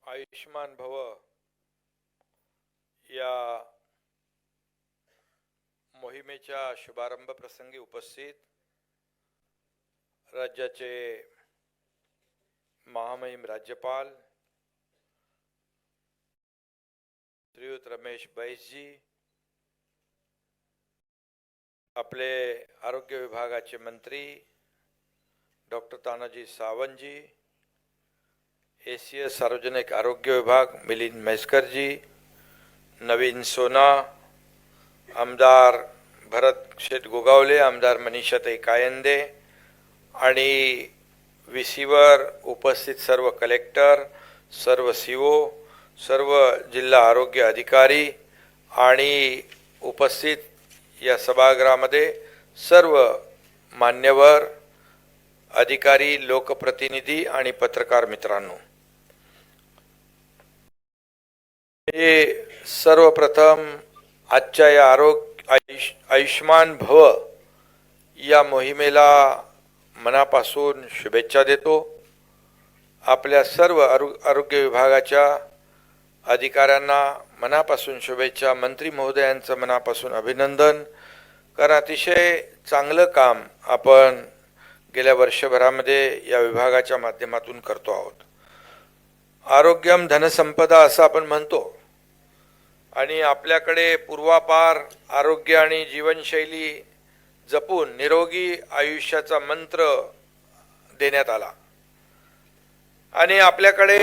आयुष्मान भव या मोहिमेच्या शुभारंभ प्रसंगी उपस्थित राज्याचे महामहिम राज्यपाल श्रीयुत रमेश बैसजी, आपले आरोग्य विभागाचे मंत्री डॉक्टर तानाजी सावंतजी, एसीएस सार्वजनिक आरोग्य विभाग मिलिंद म्हैसकरजी, नवीन सोना, आमदार भरत शेठ गोगावले, आमदार मनीषाताई कायंदे आणि विसीवर उपस्थित सर्व कलेक्टर, सर्व सीओ, सर्व जिल्हा आरोग्य अधिकारी आणि उपस्थित या सभागृहामध्ये सर्व मान्यवर अधिकारी, लोकप्रतिनिधी आणि पत्रकार मित्रांनो, हे सर्वप्रथम आजच्या या आयुष्मान भव या मोहिमेला मनापासून शुभेच्छा देतो। आपल्या सर्व आरोग्य विभागाच्या अधिकाऱ्यांना मनापासून शुभेच्छा, मंत्री महोदयांचं मनापासून अभिनंदन, कारण अतिशय चांगलं काम आपण गेल्या वर्षभरामध्ये या विभागाच्या माध्यमातून करतो आहोत। आरोग्यम धनसंपदा असं आपण म्हणतो आणि आपल्याकडे पूर्वापार आरोग्य आणि जीवनशैली जपून निरोगी आयुष्याचा मंत्र देण्यात आला आणि आपल्याकडे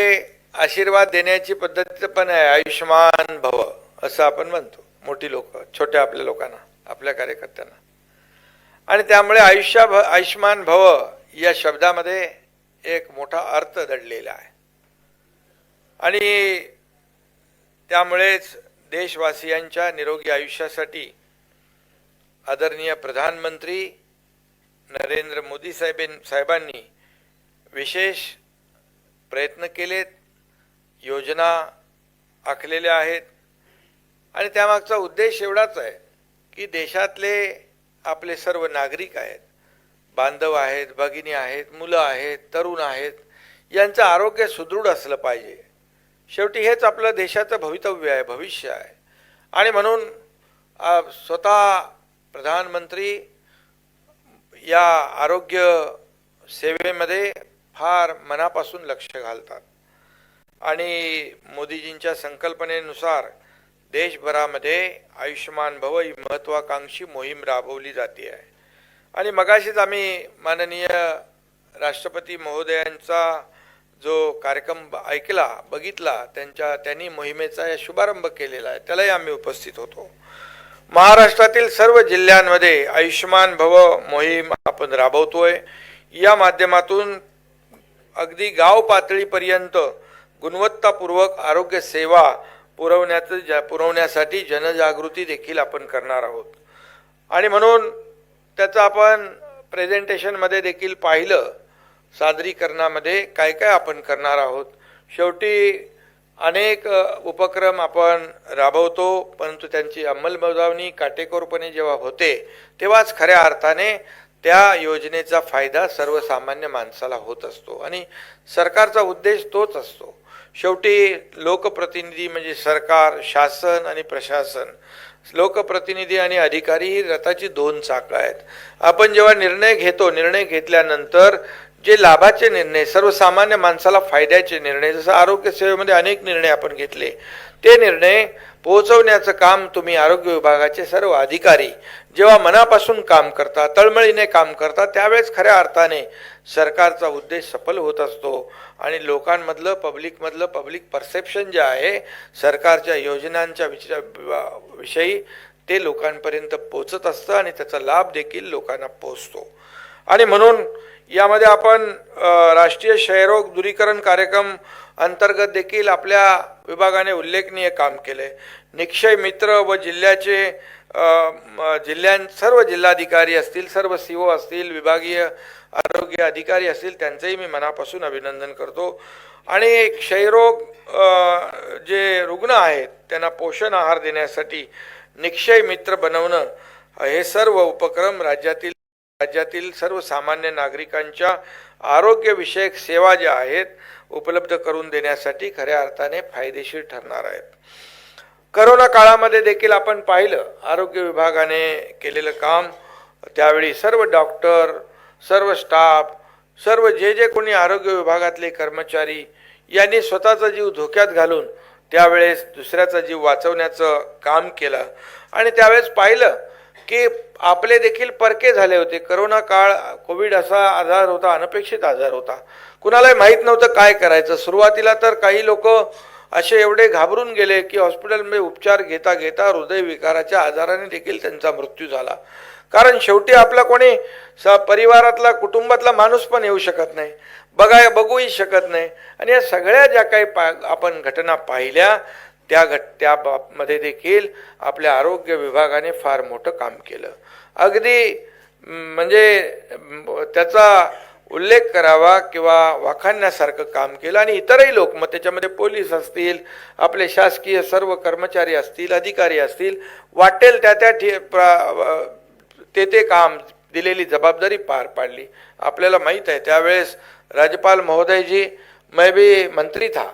आशीर्वाद देण्याची पद्धत पण आहे, आयुष्मान भव असं आपण म्हणतो। मोठी लोक छोट्या आपल्या लोकांना, आपल्या कार्यकर्त्यांना, आणि त्यामुळे आयुष्मान भव या शब्दामध्ये एक मोठा अर्थ दडलेला आहे आणि त्यामुळेच देशवासियांच्या निरोगी आयुष्यासाठी आदरणीय प्रधानमंत्री नरेंद्र मोदी साहेबांनी विशेष प्रयत्न केलेत, योजना आखलेल्या आहेत आणि त्यामागचा उद्देश एवढाच आहे की देशातले आपले सर्व नागरिक आहेत, बांधव आहेत, भगिनी आहेत, मुलं आहेत, तरुण आहेत, यांचं आरोग्य सुदृढ असलं पाहिजे। शेवटी हेच आपलं देशाचं भवितव्य आहे, भविष्य आहे आणि म्हणून स्वतः प्रधानमंत्री या आरोग्य सेवेमध्ये फार मनापासून लक्ष घालतात आणि मोदीजींच्या संकल्पनेनुसार देशभरामध्ये आयुष्मान भव ही महत्त्वाकांक्षी मोहीम राबवली जाते आहे। आणि मगाशीच आम्ही माननीय राष्ट्रपती महोदयांचा जो कार्यक्रम ऐकला, बघितला, त्यांनी मोहिमेचा शुभारंभ केलेला आहे, त्यालाही आम्ही उपस्थित होतो। महाराष्ट्रातील सर्व जिल्ह्यांमध्ये आयुष्मान भव मोहीम आपण राबवतोय। या माध्यमातून अगदी गाव पातळीपर्यंत गुणवत्तापूर्वक आरोग्य सेवा पुरवण्यासाठी जनजागृती देखील आपण करणार आहोत आणि म्हणून त्याचं आपण प्रेझेंटेशनमध्ये देखील पाहिलं, सादरीकरणामध्ये काय काय आपण करणार आहोत। शेवटी अनेक उपक्रम आपण राबवतो, परंतु त्यांची अंमलबजावणी काटेकोरपणे जेव्हा होते तेव्हाच खऱ्या अर्थाने त्या योजनेचा फायदा सर्वसामान्य माणसाला होत असतो आणि सरकारचा उद्देश तोच असतो। शेवटी लोकप्रतिनिधी म्हणजे सरकार, शासन आणि प्रशासन, लोकप्रतिनिधी आणि अधिकारी ही रथाची दोन चाकं आहेत। आपण जेव्हा निर्णय घेतो, निर्णय घेतल्यानंतर जे लाभाचे निर्णय, सर्वसामान्य माणसाला फायद्याचे निर्णय, जसं आरोग्य सेवेमध्ये अनेक निर्णय आपण घेतले, ते निर्णय पोहोचवण्याचं काम तुम्ही आरोग्य विभागाचे सर्व अधिकारी जेव्हा मनापासून काम करता, तळमळीने काम करता, त्यावेळेस खऱ्या अर्थाने सरकारचा उद्देश सफल होत असतो आणि लोकांमधलं पब्लिक परसेप्शन जे आहे सरकारच्या योजनांच्या विषयी ते लोकांपर्यंत पोहोचत असतं आणि त्याचा लाभ देखील लोकांना पोहोचतो। आणि म्हणून यामध्ये आपण राष्ट्रीय क्षयरोग दूरीकरण कार्यक्रम अंतर्गत देखील आपल्या विभागाने उल्लेखनीय काम केले। निक्षय मित्र व सर्व जिल्हाधिकारी असतील, सर्व सीओ असतील, विभागीय आरोग्य अधिकारी असतील, त्यांचंही मी मनापासून अभिनंदन करतो आणि क्षयरोग जे रुग्ण आहेत त्यांना पोषण आहार देण्यासाठी निक्षय मित्र बनवणं हे सर्व उपक्रम राज्यातील राज्यातील सर्वसामान्य नागरिकांच्या आरोग्यविषयक सेवा ज्या आहेत उपलब्ध करून देण्यासाठी खऱ्या अर्थाने फायदेशीर ठरणार आहेत. करोना काळामध्ये देखील आपण पाहिलं आरोग्य विभागाने केलेलं काम. त्यावेळी सर्व डॉक्टर, सर्व स्टाफ, सर्व जे कोणी आरोग्य विभागातले कर्मचारी यांनी स्वतःचा जीव धोक्यात घालून त्यावेळेस दुसऱ्याचा जीव वाचवण्याचं काम केलं. आणि त्यावेळेस पाहिलं की आपले देखील परके झाले होते. करोना काळ, कोविड असा आजार होता, अनपेक्षित आजार होता, कुणालाही माहीत नव्हतं काय करायचं. सुरुवातीला तर काही लोक असे एवढे घाबरून गेले की हॉस्पिटलमध्ये उपचार घेता घेता हृदयविकाराच्या आजाराने देखील त्यांचा मृत्यू झाला. कारण शेवटी आपला कोणी परिवारातला, कुटुंबातला माणूस पण येऊ शकत नाही, बघूही शकत नाही. आणि या सगळ्या ज्या काही आपण घटना पाहिल्या त्यामध्ये देखील आपल्या आरोग्य विभागाने फार मोठं काम केलं. अगदी म्हणजे त्याचा उल्लेख करावा किंवा वाखाणण्यासारखं काम केलं. आणि इतरही लोक, मग त्याच्यामध्ये पोलीस असतील, आपले शासकीय सर्व कर्मचारी असतील, अधिकारी असतील, वाटेल ते काम, दिलेली जबाबदारी पार पाडली. आपल्याला माहीत है त्यावेळेस राज्यपाल महोदय जी, मैं भी मंत्री था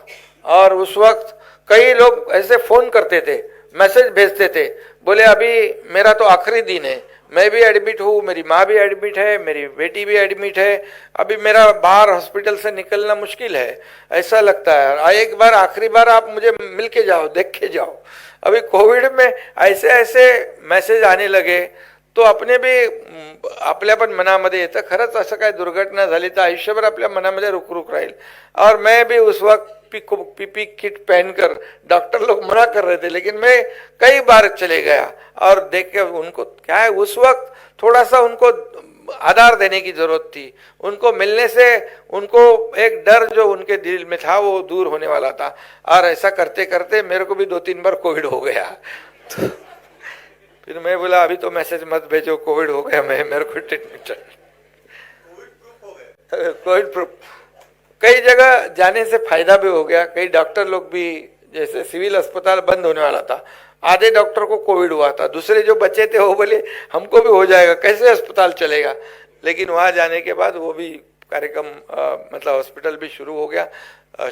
और उस वक्त कई लोग ऐसे फ़ोन करते थे, मैसेज भेजते थे, बोले अभी मेरा तो आखिरी दिन है, मैं भी एडमिट हूँ, मेरी माँ भी एडमिट है, मेरी बेटी भी एडमिट है, अभी मेरा बाहर हॉस्पिटल से निकलना मुश्किल है, ऐसा लगता है, एक बार आखिरी बार आप मुझे मिल के जाओ, देख के जाओ. अभी कोविड में ऐसे ऐसे मैसेज आने लगे तो अपने भी आपल्या पण मनामध्ये येतं, खरंच असं काय दुर्घटना झाली तर आयुष्यभर आपल्या मनामध्ये रुक राहील. और मैं भी उस वक्त पीपी किट पहनकर, डॉक्टर लोग मना कर रहे थे लेकिन मैं कई बार चले गया और देख के उनको क्या है, उस वक्त थोड़ा सा उनको आधार देने की जरूरत थी. उनको मिलने से उनको एक डर जो उनके दिल में था वो दूर होने वाला था. और ऐसा करते करते मेरे को भी 2-3 बार कोविड हो गया. फिर मैं बोला अभी तो मैसेज मत भेजो, कोविड हो गया, मेरे को ट्रीटमेंट कोविड प्रूफ. कई जगह जाने से फायदा भी हो गया. कई डॉक्टर लोग भी, जैसे सिविल अस्पताल बंद होने वाला था, आधे डॉक्टर को कोविड हुआ था, दूसरे जो बचे थे वो बोले हमको भी हो जाएगा, कैसे अस्पताल चलेगा. लेकिन वहाँ जाने के बाद वो भी कार्यक्रम मतलब हॉस्पिटल भी शुरू हो गया,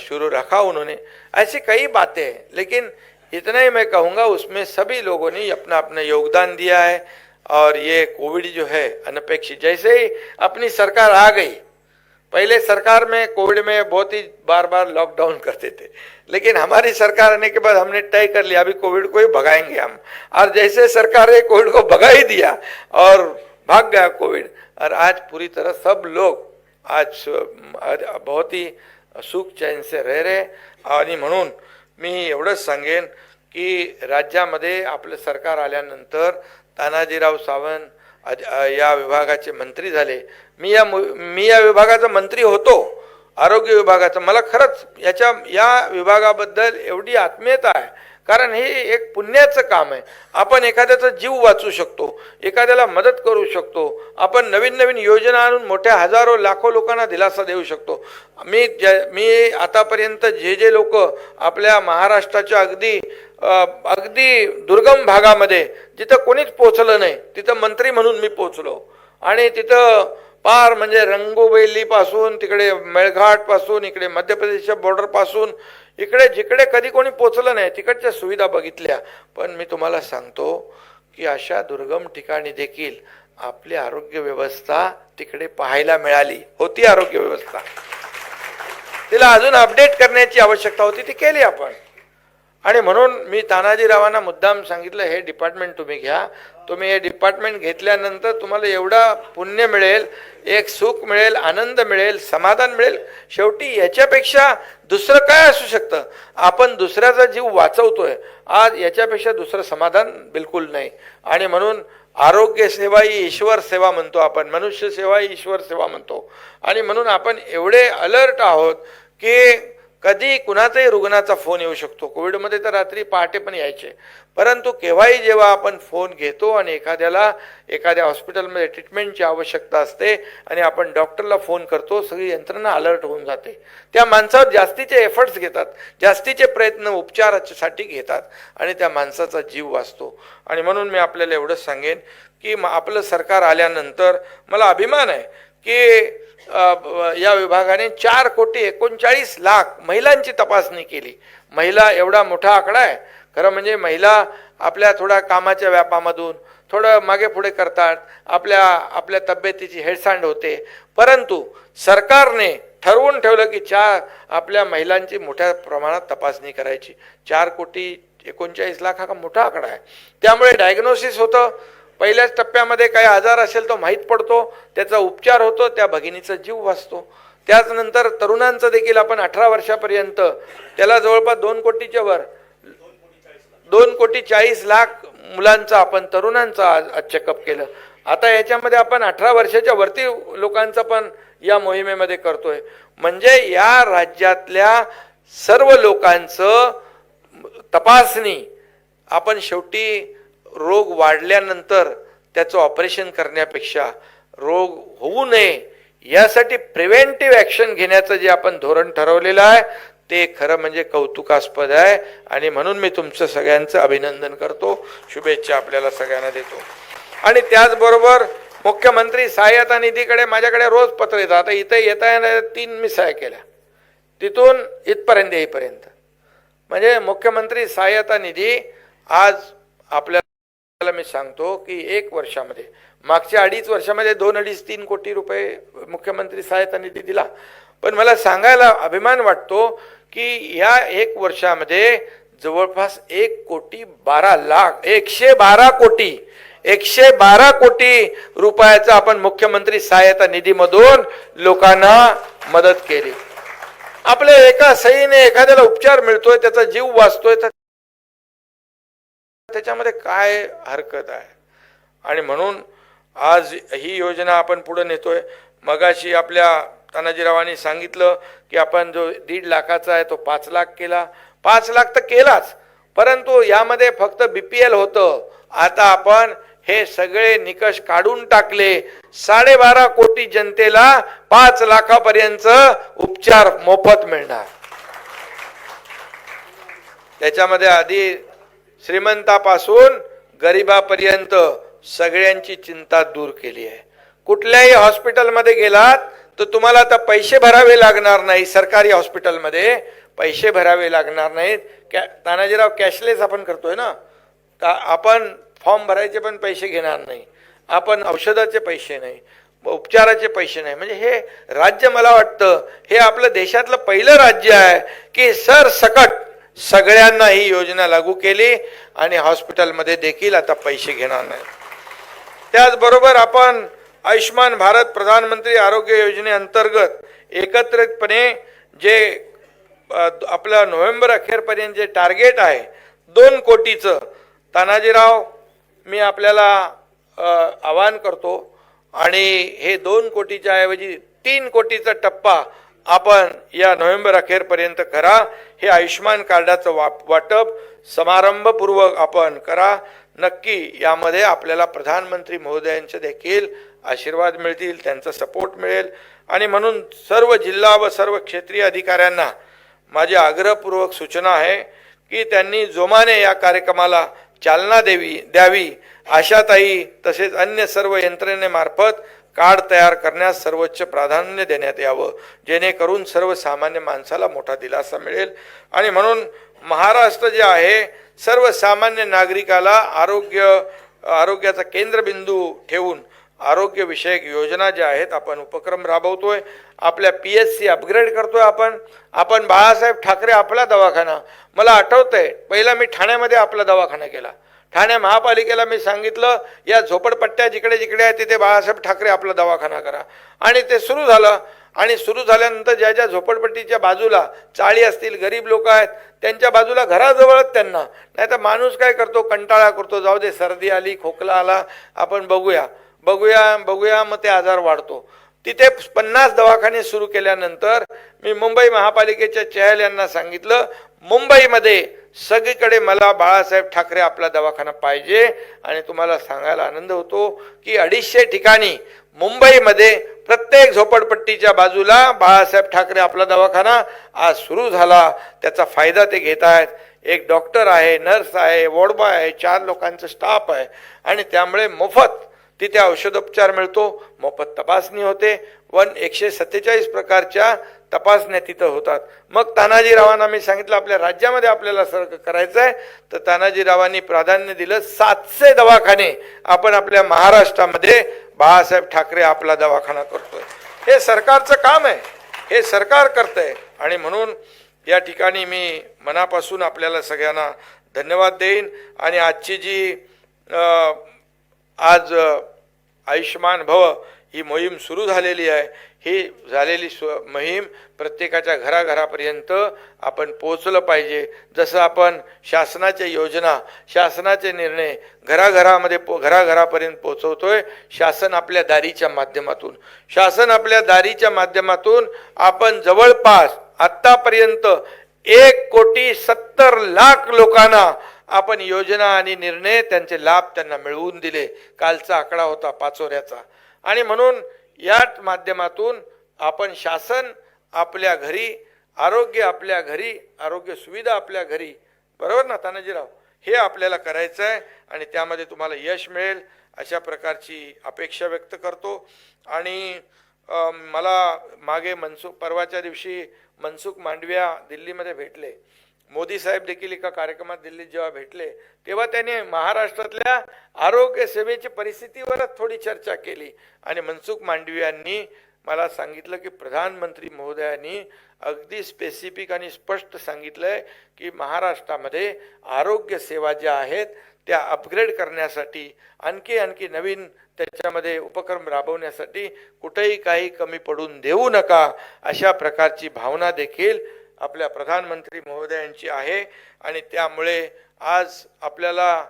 शुरू रखा उन्होंने. ऐसी कई बातें हैं, लेकिन इतना ही मैं कहूँगा उसमें सभी लोगों ने अपना अपना योगदान दिया है. और ये कोविड जो है अनपेक्षित, जैसे ही अपनी सरकार आ गई, पहले सरकार में कोविड में बहुत ही बार लॉकडाउन करते थे, लेकिन हमारी सरकार आने के बाद हमने तय कर लिया अभी कोविड को ही भगाएंगे हम. और जैसे सरकार ने कोविड को भगा ही दिया और भाग गया कोविड. और आज पूरी तरह सब लोग आज बहुत ही सुख चैन से रह रहे. आणि म्हणून मी एवढंच सांगेन की राज्यामध्ये आपलं सरकार आल्यानंतर तानाजीराव सावंत या विभागाचे मंत्री झाले. मी या विभागाचा मंत्री होतो, आरोग्य विभागाचा. मला खरंच या विभागाबद्दल एवढी आत्मीयता आहे, कारण हे एक पुण्याचं काम आहे. आपण एखाद्याचा जीव वाचू शकतो, एखाद्याला मदत करू शकतो, आपण नवीन योजना आणून मोठ्या हजारो लाखो लोकांना दिलासा देऊ शकतो. मी आतापर्यंत जे लोक आपल्या महाराष्ट्राच्या अगदी दुर्गम भागामध्ये जिथं कोणीच पोहोचलं नाही, तिथं मंत्री म्हणून मी पोहोचलो. आणि तिथं पार म्हणजे रंगोबेली पासून तिकडे मेळघाट पासून इकडे मध्य प्रदेशच्या बॉर्डर पासून इकडे जिकडे कधी कोणी पोचलं नाही तिकडच्या सुविधा बघितल्या. पण मी तुम्हाला सांगतो की अशा दुर्गम ठिकाणी देखील आपली आरोग्य व्यवस्था तिकडे पाहायला मिळाली होती. आरोग्य व्यवस्था तिला अजून अपडेट करण्याची आवश्यकता होती, ती केली आपण. आणि म्हणून मी तानाजीरावांना मुद्दाम सांगितलं, हे डिपार्टमेंट तुम्ही घ्या. तुम्ही हे डिपार्टमेंट घेतल्यानंतर तुम्हाला एवढा पुण्य मिळेल, एक सुख मिळेल, आनंद मिळेल, समाधान मिळेल. शेवटी याच्यापेक्षा दुसरं काय असू शकतं. आपण दुसऱ्याचा जीव वाचवतोय आज, याच्यापेक्षा दुसरं समाधान बिलकुल नाही. आणि म्हणून आरोग्य सेवा ही ईश्वर सेवा म्हणतो आपण, मनुष्य सेवा ही ईश्वर सेवा म्हणतो. आणि म्हणून आपण एवढे अलर्ट आहोत की कधी कुणाचाही रुग्णाचा फोन येऊ शकतो. कोविडमध्ये तर रात्री पहाटे पण यायचे. परंतु केव्हाही जेव्हा आपण फोन घेतो आणि एखाद्या हॉस्पिटलमध्ये ट्रीटमेंटची आवश्यकता असते आणि आपण डॉक्टरला फोन करतो, सगळी यंत्रणा अलर्ट होऊन जाते. त्या माणसावर जास्तीचे एफर्ट्स घेतात, जास्तीचे प्रयत्न उपचारासाठी घेतात आणि त्या माणसाचा जीव वाचतो. आणि म्हणून मी आपल्याला एवढंच सांगेन की आपलं सरकार आल्यानंतर मला अभिमान आहे की या विभागाने 4,39,00,000 महिलांची तपासणी केली. महिला एवढा मोठा आकडा आहे. खरं म्हणजे महिला आपल्या थोड्या कामाच्या व्यापामधून थोडं मागे पुढे करतात, आपल्या तब्येतीची हेळसांड होते. परंतु सरकारने ठरवून ठेवलं की आपल्या महिलांची मोठ्या प्रमाणात तपासणी करायची. 4,39,00,000 हा मोठा आकडा आहे. त्यामुळे डायग्नोसिस होतं. पहिल्याच टप्प्यामध्ये काही आजार असेल तो माहीत पडतो, त्याचा उपचार होतो, त्या भगिनीचा जीव वाचतो. त्याचनंतर तरुणांचं देखील आपण 18 वर्षापर्यंत त्याला जवळपास 2 कोटीच्या वर 2,40,00,000 मुलांचा आपण तरुणांचा आज चेकअप केलं. आता याच्यामध्ये आपण 18 वर्षाच्या वरती लोकांचा पण या मोहिमेमध्ये करतोय. म्हणजे या राज्यातल्या सर्व लोकांचं तपासणी आपण शेवटी रोग वाढल्यानंतर त्याचं ऑपरेशन करण्यापेक्षा रोग होऊ नये यासाठी प्रिव्हेंटिव्ह ॲक्शन घेण्याचं जे आपण धोरण ठरवलेलं आहे ते खरं म्हणजे कौतुकास्पद आहे. आणि म्हणून मी तुमचं सगळ्यांचं अभिनंदन करतो, शुभेच्छा आपल्याला सगळ्यांना देतो. आणि त्याचबरोबर मुख्यमंत्री सहाय्यता निधीकडे माझ्याकडे रोज पत्र येतं. आता इथे येता येणाऱ्या 3 मी सह्या केल्या, तिथून इथपर्यंत येईपर्यंत. म्हणजे मुख्यमंत्री सहाय्यता निधी आज आपल्याला मी सांगतो की 1 वर्षामध्ये, मागच्या 2.5 वर्षामध्ये 2-2.5-3 कोटी रुपये मुख्यमंत्री सहायता निधी दिला. पण मला सांगायला अभिमान वाटतो की या 1 वर्षामध्ये जवळपास 112 कोटी रुपयाचा आपण मुख्यमंत्री सहायता निधीमधून लोकांना मदत केली. आपल्या एका सहीने एखाद्याला उपचार मिळतोय, त्याचा जीव वाचतोय, तर त्याच्यामध्ये काय हरकत आहे. आणि म्हणून आज ही योजना आपण पुढे नेतोय. मगाशी आपल्या तानाजीरावांनी सांगितलं की आपण जो 1.5 लाखाचा आहे तो 5 लाख केला. 5 लाख तर केलाच, परंतु यामध्ये फक्त BPL होतं. आता आपण हे सगळे निकष काढून टाकले. 12.5 कोटी जनतेला 5 लाखापर्यंत उपचार मोफत मिळणार. त्याच्यामध्ये आधी श्रीमंतापासून गरिबापर्यंत सगळ्यांची चिंता दूर केली आहे. कुठल्याही हॉस्पिटलमध्ये गेलात तर तुम्हाला आता पैसे भरावे लागणार नाही. सरकारी हॉस्पिटलमध्ये पैसे भरावे लागणार नाहीत. तानाजीराव कॅशलेस आपण करतोय ना, आपण फॉर्म भरायचे पण पैसे घेणार नाही, आपण औषधाचे पैसे नाही, उपचाराचे पैसे नाही. म्हणजे हे राज्य मला वाटतं हे आपलं देशातलं पहिलं राज्य आहे की सरसकट सगळ्यांना ही योजना लागू केली आणि हॉस्पिटलमध्ये देखील आता पैसे घेणार नाही. त्याचबरोबर आपण आयुष्मान भारत प्रधानमंत्री आरोग्य योजनेअंतर्गत एकत्रितपणे जे आपलं नोव्हेंबर अखेरपर्यंत जे टार्गेट आहे 2 कोटीचं, तानाजीराव मी आपल्याला आवाहन करतो आणि हे 2 कोटीच्या ऐवजी 3 कोटीचा टप्पा आपण या नोव्हेंबर अखेरपर्यंत करा. हे आयुष्मान कार्डाचं वाटप समारंभपूर्वक आपण करा. नक्की यामध्ये आपल्याला प्रधानमंत्री महोदयांचे देखील आशीर्वाद मिळतील, त्यांचा सपोर्ट मिळेल. आणि म्हणून सर्व जिल्हा व सर्व क्षेत्रीय अधिकाऱ्यांना माझी आग्रहपूर्वक सूचना आहे की त्यांनी जोमाने या कार्यक्रमाला चालना द्यावी. आशाताई तसेच अन्य सर्व यंत्रणेमार्फत कार्ड तयार करण्यास सर्वोच्च प्राधान्य देण्यात यावं, जेणेकरून सर्वसामान्य माणसाला मोठा दिलासा मिळेल. आणि म्हणून महाराष्ट्र जे आहे सर्वसामान्य नागरिकाला आरोग्याचा केंद्रबिंदू ठेवून आरोग्यविषयक योजना ज्या आहेत आपण उपक्रम राबवतोय. आपल्या PSC अपग्रेड करतोय आपण बाळासाहेब ठाकरे आपला दवाखाना, मला आठवतंय पहिला मी ठाण्यामध्ये आपला दवाखाना केला. ठाणे महापालिकेला मी सांगितलं या झोपडपट्ट्या जिकडे जिकडे आहेत तिथे बाळासाहेब ठाकरे आपला दवाखाना करा. आणि ते सुरू झालं. आणि सुरू झाल्यानंतर ज्या ज्या झोपडपट्टीच्या बाजूला चाळी असतील, गरीब लोक आहेत, त्यांच्या बाजूला घराजवळच त्यांना, नाही तर माणूस काय करतो, कंटाळा करतो, जाऊ दे सर्दी आली, खोकला आला, आपण बघूया, मग ते आजार वाढतो. तिथे 50 दवाखाने सुरू केल्यानंतर मी मुंबई महापालिकेच्या चहल यांना सांगितलं, मुंबईमध्ये सगळीकडे मला बाळासाहेब ठाकरे आपला दवाखाना पाहिजे. आणि तुम्हाला सांगायला आनंद होतो की 250 ठिकाणी मुंबईमध्ये प्रत्येक झोपडपट्टीच्या बाजूला बाळासाहेब ठाकरे आपला दवाखाना आज सुरू झाला. त्याचा फायदा ते घेत आहेत. एक डॉक्टर आहे, नर्स आहे, वॉर्ड बॉय आहे, 4 लोकांचं स्टाफ आहे आणि त्यामुळे मोफत तिथे औषधोपचार मिळतो, मोफत तपासणी होते. 147 प्रकारच्या तपासण्या तिथं होतात. मग तानाजीरावांना मी सांगितलं आपल्या राज्यामध्ये आपल्याला सर्व करायचं आहे, तर तानाजीरावांनी प्राधान्य दिलं 700 दवाखाने आपण आपल्या महाराष्ट्रामध्ये बाळासाहेब ठाकरे आपला दवाखाना करतोय. हे सरकारचं काम आहे, हे सरकार करतंय. आणि म्हणून या ठिकाणी मी मनापासून आपल्याला सगळ्यांना धन्यवाद देईन. आणि आजची जी आज आयुष्यमान भव ही मोहीम सुरू झालेली आहे, ही झालेली मोहीम प्रत्येकाच्या घराघरापर्यंत आपण पोहोचलं पाहिजे. जसं आपण शासनाच्या योजना, शासनाचे निर्णय घराघरामध्ये घराघरापर्यंत पोहोचवतोय, शासन आपल्या दारीच्या माध्यमातून आपण जवळपास आत्तापर्यंत 1,70,00,000 लोकांना आपण योजना आणि निर्णय त्यांचे लाभ त्यांना मिळवून दिले. कालचा आकडा होता पाचोऱ्याचा. आणि म्हणून या माध्यमातून आपण शासन आपल्या घरी, आरोग्य आपल्या घरी, आरोग्य सुविधा आपल्या घरी, बरोबर ना तानाजीराव, हे आपल्याला करायचं आहे. आणि त्यामध्ये तुम्हाला यश मिळेल अशा प्रकारची अपेक्षा व्यक्त करतो. आणि मला मागे परवाच्या दिवशी मनसुख मांडविया दिल्लीमध्ये भेटले. मोदी साहेब देखील एका कार्यक्रमात दिल्लीत जेव्हा भेटले तेव्हा त्यांनी महाराष्ट्रातल्या आरोग्य सेवेची परिस्थितीवरच थोडी चर्चा केली. आणि मनसुख मांडवियांनी मला सांगितलं की प्रधानमंत्री महोदयांनी अगदी स्पेसिफिक आणि स्पष्ट सांगितलंय की महाराष्ट्रामध्ये आरोग्य सेवा ज्या आहेत त्या अपग्रेड करण्यासाठी, आणखी नवीन त्याच्यामध्ये उपक्रम राबवण्यासाठी कुठेही काही कमी पडून देऊ नका, अशा प्रकारची भावना देखील आपल्या प्रधानमंत्री महोदयांची आहे. आणि त्यामुळे आज आपल्याला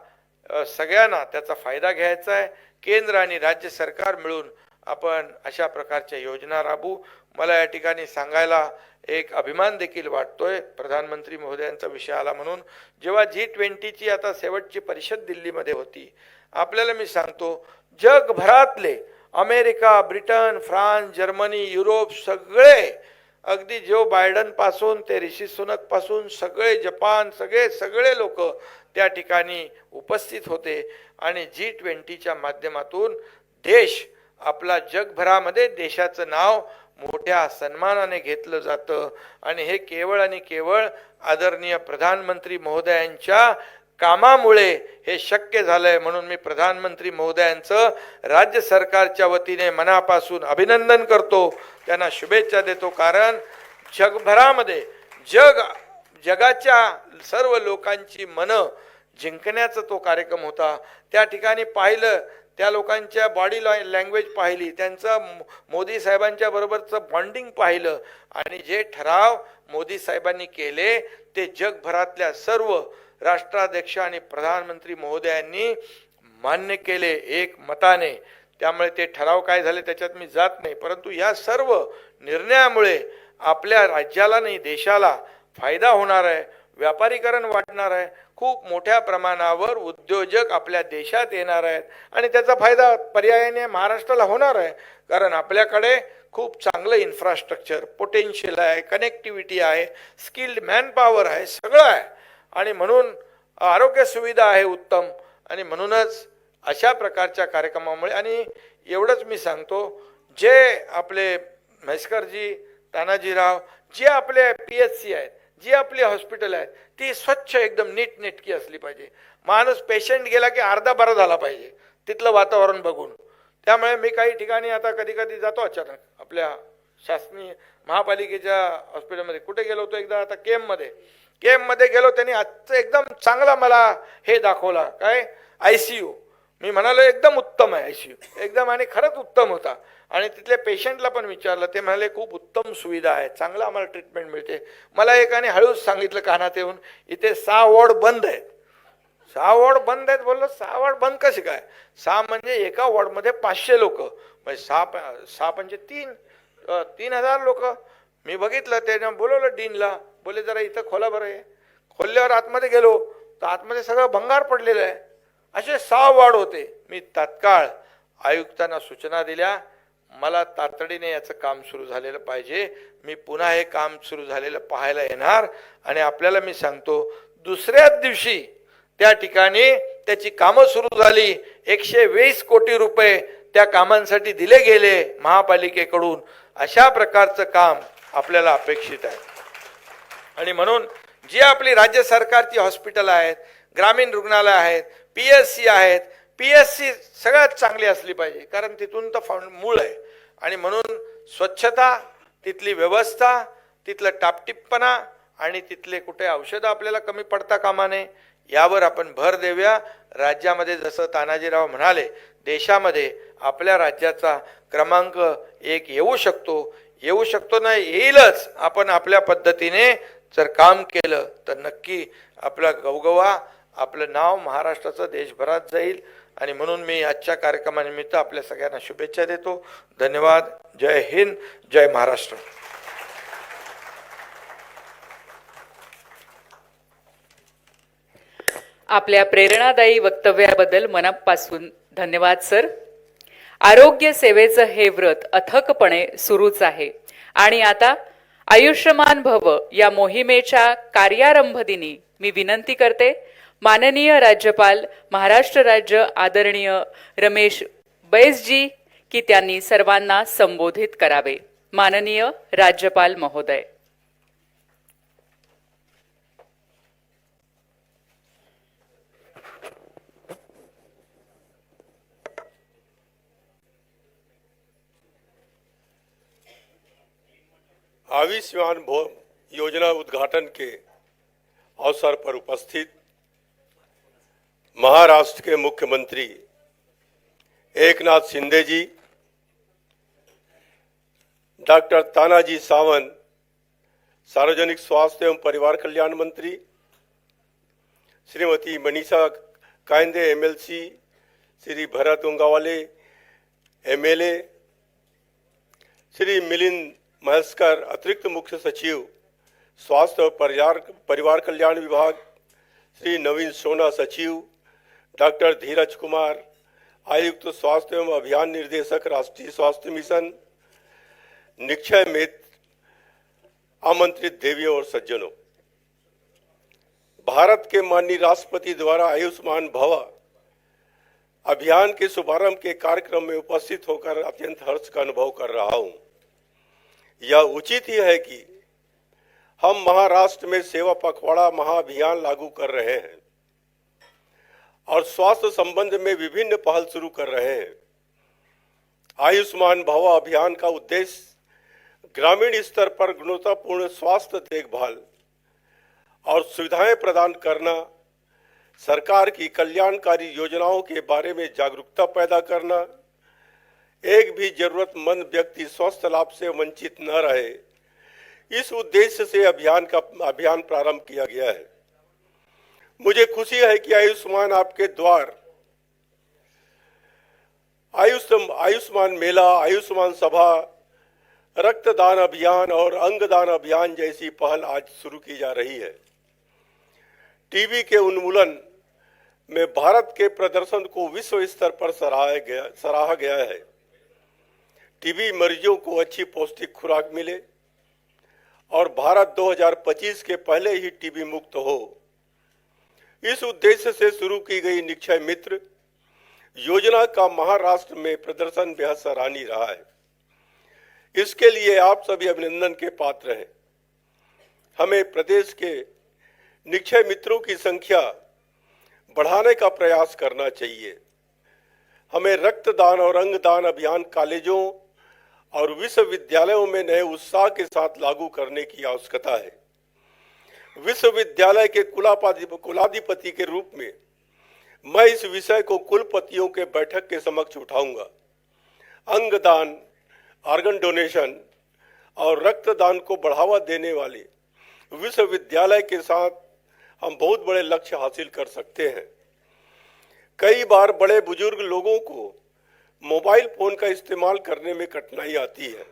सगळ्यांना त्याचा फायदा घ्यायचा आहे. केंद्र आणि राज्य सरकार मिळून आपण अशा प्रकारच्या योजना राबवू. मला या ठिकाणी सांगायला एक अभिमान देखील वाटतोय प्रधानमंत्री महोदयांचा विषय आला म्हणून. जेव्हा G20ची आता शेवटची परिषद दिल्लीमध्ये होती, आपल्याला मी सांगतो जगभरातले America, Britain, France, Germany, Europe सगळे, अगदी जो बायडन पासून ते ऋषी सुनक पासून सगळे, जपान, सगळे लोक त्या ठिकाणी उपस्थित होते. आणि G20च्या माध्यमातून देश आपला जगभरामध्ये देशाचं नाव मोठ्या सन्मानाने घेतलं जातं. आणि हे केवळ आणि केवळ आदरणीय प्रधानमंत्री महोदयांच्या कामामुळे हे शक्य झालंय. म्हणून मी प्रधानमंत्री महोदयांचं राज्य सरकारच्या वतीने मनापासून अभिनंदन करतो, त्यांना शुभेच्छा देतो. कारण जगभरामध्ये जगाच्या सर्व लोकांची मनं जिंकण्याचा तो कार्यक्रम होता. त्या ठिकाणी पाहिलं, त्या लोकांच्या बॉडी लँग्वेज पाहिली, त्यांचं मोदी साहेबांच्या बरोबरचं बॉन्डिंग पाहिलं. आणि जे ठराव मोदी साहेबांनी केले ते जगभरातल्या सर्व राष्ट्राध्यक्ष आणि प्रधानमंत्री महोदयांनी मान्य केले एक मताने. त्यामुळे ते ठराव काय झाले त्याच्यात मी जात नाही, परंतु या सर्व निर्णयामुळे आपल्या राज्याला नाही देशाला फायदा होणार आहे. व्यापारीकरण वाढणार आहे, खूप मोठ्या प्रमाणावर उद्योजक आपल्या देशात येणार आहेत आणि त्याचा फायदा पर्यायाने महाराष्ट्राला होणार आहे. कारण आपल्याकडे खूप चांगलं इन्फ्रास्ट्रक्चर, पोटेन्शियल आहे, कनेक्टिव्हिटी आहे, स्किल्ड मॅनपॉवर आहे, सगळं आहे. आणि म्हणून आरोग्य सुविधा आहे उत्तम. आणि म्हणूनच अशा प्रकारच्या कार्यक्रमामुळे, आणि एवढंच मी सांगतो, जे आपले म्हैसकरजी, तानाजीराव, जे आपले PHC आहेत, जी आपली हॉस्पिटल आहेत ती स्वच्छ एकदम नीटनेटकी असली पाहिजे. माणूस पेशंट गेला की अर्धा बरा झाला पाहिजे तिथलं वातावरण बघून. त्यामुळे मी काही ठिकाणी आता कधी कधी जातो अचानक आपल्या शासकीय महापालिकेच्या हॉस्पिटलमध्ये. कुठे गेलो होतो एकदा, आता केममध्ये गेलो, त्यांनी आजचं एकदम चांगला मला हे दाखवला, काय ICU. मी म्हणालो एकदम उत्तम आहे ICU, एकदम, आणि खरंच उत्तम होता. आणि तिथल्या पेशंटला पण विचारलं, ते म्हणाले खूप उत्तम सुविधा आहे, चांगलं आम्हाला ट्रीटमेंट मिळते. मला एकाने हळूच सांगितलं कानात येऊन, इथे 6 वॉर्ड बंद आहेत. 6 वॉर्ड बंद आहेत. बोललो 6 वॉर्ड बंद कसे काय? 6 म्हणजे एका वॉर्डमध्ये 500 लोक, म्हणजे सहा पंचे 3,000 लोक. मी बघितलं, त्यानं बोलवलं डीनला, बोले जरा इथं खोला बरं आहे. खोलल्यावर आतमध्ये गेलो तर आतमध्ये सगळं भंगार पडलेलं आहे. असे 6 वॉर्ड होते. मी तात्काळ आयुक्तांना सूचना दिल्या, मला तातडीने याचं काम सुरू झालेलं पाहिजे. मी पुन्हा हे काम सुरू झालेलं पाहायला येणार आणि आपल्याला मी सांगतो, दुसऱ्याच दिवशी त्या ठिकाणी त्याची कामं सुरू झाली. 120 कोटी रुपये त्या कामांसाठी दिले गेले महापालिकेकडून. अशा प्रकारचं काम आपल्याला अपेक्षित आहे. आणि म्हणून जी आपली राज्य सरकारची हॉस्पिटल आहेत, ग्रामीण रुग्णालय आहेत, PSC आहेत, PSC सगळ्यात चांगली असली पाहिजे, कारण तिथून तर मूळ आहे. आणि म्हणून स्वच्छता, तिथली व्यवस्था, तिथलं टापटिपपणा आणि तिथले कुठे औषधं आपल्याला कमी पडता कामा नये यावर आपण भर देऊया. राज्यामध्ये जसं तानाजीराव म्हणाले, देशामध्ये आपल्या राज्याचा क्रमांक 1 येऊ शकतो नाही, येईलच. आपण आपल्या पद्धतीने जर काम केलं तर नक्की आपला गवगवा, आपलं नाव महाराष्ट्राचं देशभरात जाईल. आणि म्हणून मी आजच्या कार्यक्रमानिमित्त आपल्या सगळ्यांना शुभेच्छा देतो. धन्यवाद. जय हिंद, जय महाराष्ट्र. आपल्या प्रेरणादायी वक्तव्याबद्दल मनापासून धन्यवाद सर. आरोग्य सेवेचं हे व्रत अथकपणे सुरूच आहे आणि आता आयुष्यमान भव या मोहिमेच्या कार्यारंभ दिनी मी विनंती करते, माननीय राज्यपाल महाराष्ट्र राज्य आदरणीय रमेश बैसजी की त्यांनी सर्वांना संबोधित करावे. माननीय राज्यपाल महोदय. आयुष्मान भव योजना उद्घाटन के अवसर पर उपस्थित महाराष्ट्र के मुख्यमंत्री एकनाथ शिंदे जी, डॉक्टर तानाजी सावंत सार्वजनिक स्वास्थ्य एवं परिवार कल्याण मंत्री, श्रीमती मनीषा कायंदे MLC, श्री भरत उंगावाले MLA, श्री मिलिंद महेश्कर अतिरिक्त मुख्य सचिव स्वास्थ्य और परिवार कल्याण विभाग, श्री नवीन सोना सचिव, डॉक्टर धीरज कुमार आयुक्त स्वास्थ्य एवं अभियान निर्देशक राष्ट्रीय स्वास्थ्य मिशन, निक्षय मित्र, आमंत्रित देवियों और सज्जनों, भारत के माननीय राष्ट्रपति द्वारा आयुष्मान भव अभियान के शुभारंभ के कार्यक्रम में उपस्थित होकर अत्यंत हर्ष का अनुभव कर रहा हूं। यह उचित ही है कि हम महाराष्ट्र में सेवा पखवाड़ा महाअभियान लागू कर रहे हैं और स्वास्थ्य संबंध में विभिन्न पहल शुरू कर रहे हैं। आयुष्मान भव अभियान का उद्देश्य ग्रामीण स्तर पर गुणवत्तापूर्ण स्वास्थ्य देखभाल और सुविधाएं प्रदान करना, सरकार की कल्याणकारी योजनाओं के बारे में जागरूकता पैदा करना, एक भी जरूरतमंद व्यक्ति स्वास्थ्य लाभ से वंचित न रहे, इस उद्देश्य से अभियान प्रारंभ किया गया है। मुझे खुशी है कि आयुष्मान आपके द्वार, आयुष्मान मेला, आयुष्मान सभा, रक्तदान अभियान और अंगदान अभियान जैसी पहल आज शुरू की जा रही है। टीबी के उन्मूलन में भारत के प्रदर्शन को विश्व स्तर पर सराहा गया है। टीबी मरीजों को अच्छी पौष्टिक खुराक मिले और भारत 2025 के पहले ही टीबी मुक्त हो, इस उद्देश्य से शुरू की गई निक्षय मित्र योजना का महाराष्ट्र में प्रदर्शन बेहद सराहनीय रहा है। इसके लिए आप सभी अभिनंदन के पात्र हैं। हमें प्रदेश के निक्षय मित्रों की संख्या बढ़ाने का प्रयास करना चाहिए। हमें रक्तदान और अंगदान अभियान कॉलेजों और विश्वविद्यालयों में नए उत्साह के साथ लागू करने की आवश्यकता है। विश्वविद्यालय के कुलाधिपति के रूप में मैं इस विषय को कुलपतियों के बैठक के समक्ष उठाऊंगा। अंगदान, ऑर्गन डोनेशन और रक्तदान को बढ़ावा देने वाले विश्वविद्यालय के साथ हम बहुत बड़े लक्ष्य हासिल कर सकते हैं। कई बार बड़े बुजुर्ग लोगों को मोबाइल फोन का इस्तेमाल करने में कठिनाई आती है।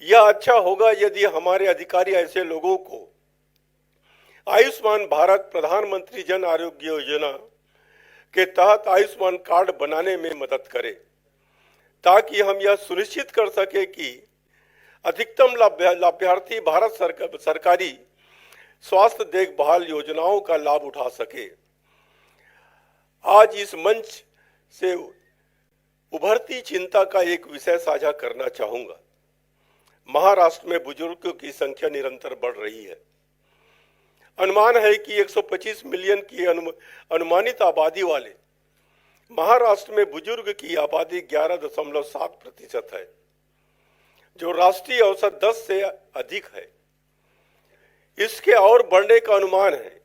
यह अच्छा होगा यदि हमारे अधिकारी ऐसे लोगों को आयुष्मान भारत प्रधानमंत्री जन आरोग्य योजना के तहत आयुष्मान कार्ड बनाने में मदद करें, ताकि हम यह सुनिश्चित कर सके कि अधिकतम लाभार्थी भारत सरकारी स्वास्थ्य देखभाल योजनाओं का लाभ उठा सके। आज इस मंच से उभरती चिंता का एक विषय साझा करना चाहूंगा। महाराष्ट्र में बुजुर्गों की संख्या निरंतर बढ़ रही है। अनुमान है कि 125 मिलियन की अनुमानित आबादी वाले महाराष्ट्र में बुजुर्ग की आबादी 11.7% है, जो राष्ट्रीय औसत 10 से अधिक है। इसके और बढ़ने का अनुमान है।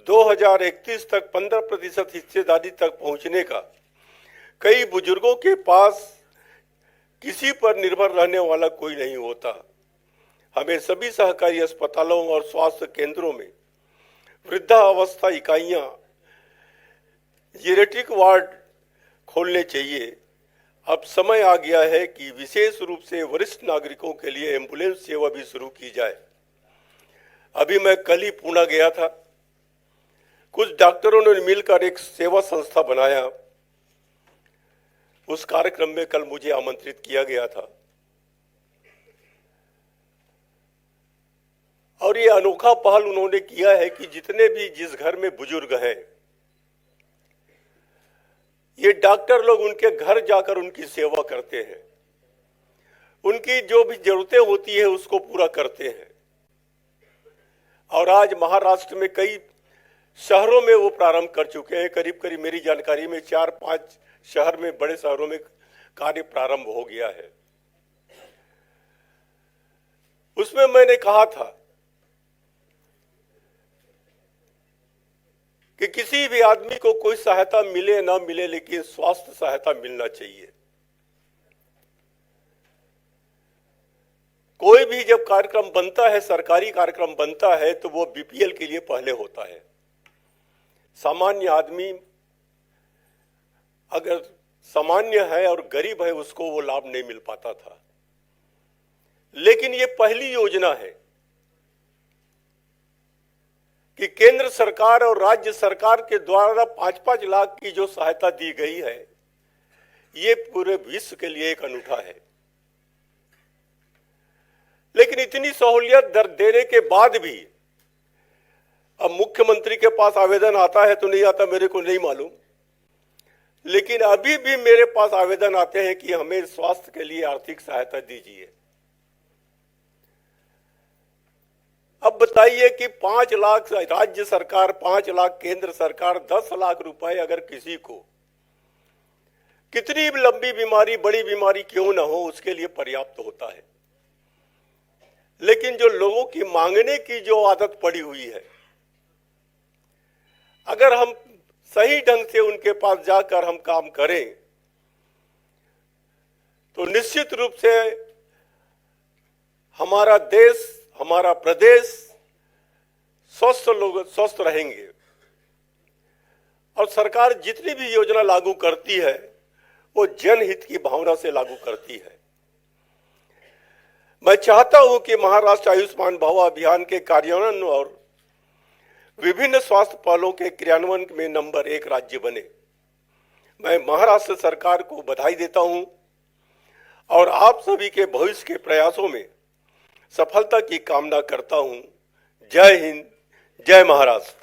2031 तक 15% हिस्सेदारी तक पहुंचने का। कई बुजुर्गों के पास किसी पर निर्भर रहने वाला कोई नहीं होता। हमें सभी सरकारी अस्पतालों और स्वास्थ्य केंद्रों में वृद्धावस्था इकाइयां, जेरेट्रिक वार्ड खोलने चाहिए। अब समय आ गया है कि विशेष रूप से वरिष्ठ नागरिकों के लिए एम्बुलेंस सेवा भी शुरू की जाए। अभी मैं कल ही पुणे गया था। कुछ डॉक्टरों ने मिलकर एक सेवा संस्था बनाया। उस कार्यक्रम में कल मुझे आमंत्रित किया गया था और ये अनोखा पहल उन्होंने किया है कि जितने भी जिस घर में बुजुर्ग हैं, ये डॉक्टर लोग उनके घर जाकर उनकी सेवा करते हैं, उनकी जो भी जरूरतें होती है उसको पूरा करते हैं। और आज महाराष्ट्र में कई शहरों में वो प्रारंभ कर चुके हैं। करीब करीब मेरी जानकारी में 4-5 शहर में, बड़े शहरों में कार्य प्रारंभ हो गया है। उसमें मैंने कहा था कि किसी भी आदमी को कोई सहायता मिले ना मिले, लेकिन स्वास्थ्य सहायता मिलना चाहिए। कोई भी जब कार्यक्रम बनता है, सरकारी कार्यक्रम बनता है, तो वो बीपीएल के लिए पहले होता है। सामान्य आदमी अगर सामान्य है और गरीब है, उसको वो लाभ नहीं मिल पाता था। लेकिन ये पहली योजना है कि केंद्र सरकार और राज्य सरकार के द्वारा 5-5 लाख की जो सहायता दी गई है, ये पूरे विश्व के लिए एक अनूठा है। लेकिन इतनी सहूलियत देने के बाद भी अब मुख्यमंत्री के पास आवेदन आता है तो नहीं आता, मेरे को नहीं मालूम, लेकिन अभी भी मेरे पास आवेदन आते हैं कि हमें स्वास्थ्य के लिए आर्थिक सहायता दीजिए। अब बताइए कि 5 लाख राज्य सरकार, 5 लाख केंद्र सरकार, 10 लाख रुपए अगर किसी को कितनी लंबी बीमारी, बड़ी बीमारी क्यों ना हो, उसके लिए पर्याप्त होता है। लेकिन जो लोगों की मांगने की जो आदत पड़ी हुई है, अगर हम सही ढंग से उनके पास जाकर हम काम करें तो निश्चित रूप से हमारा देश, हमारा प्रदेश स्वस्थ रहेंगे। और सरकार जितनी भी योजना लागू करती है वो जनहित की भावना से लागू करती है। मैं चाहता हूं कि महाराष्ट्र आयुष्मान भव अभियान के कार्यान्वयन और विभिन्न स्वास्थ्य पहलों के क्रियान्वयन में नंबर 1 राज्य बने। मैं महाराष्ट्र सरकार को बधाई देता हूं और आप सभी के भविष्य के प्रयासों में सफलता की कामना करता हूं। जय हिंद, जय महाराष्ट्र।